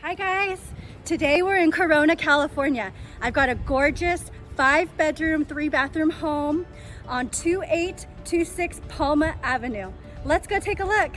Hi guys, today we're in Corona, California. I've got a gorgeous 5-bedroom, 3-bathroom home on 2826 Palma Avenue. Let's go take a look.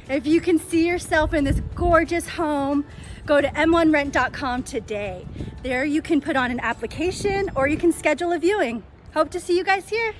If you can see yourself in this gorgeous home, go to m1rent.com today. There you can put on an application or you can schedule a viewing. Hope to see you guys here.